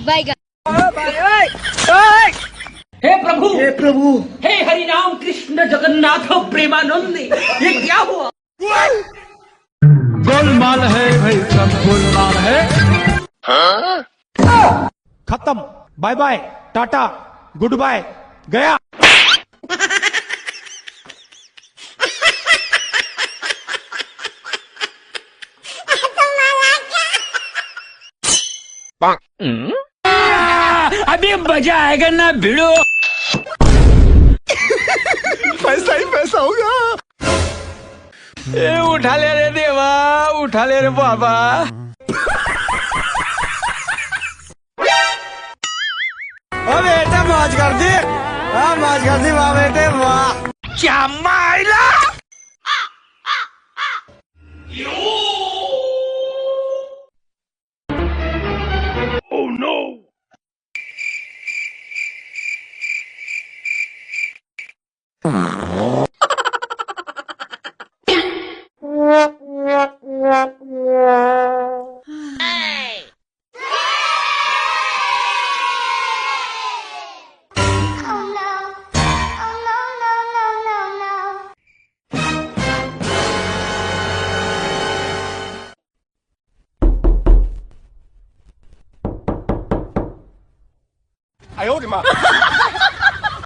बैगन। हे प्रभु हे हरि राम कृष्ण जगन्नाथ प्रेमानंद, ये क्या हुआ? गोलमाल है भाई, सब गोलमाल है। खत्म, bye bye, tata, good bye, गया। अभी मजा आएगा ना भिड़ो। पैसा ही पैसा होगा। उठा ले रे देवा, उठा ले रे बाबा। बेटा मौज कर दी, मौज कर दी वाह बेटे वाह। क्या माइला? Oh no! I owed him up.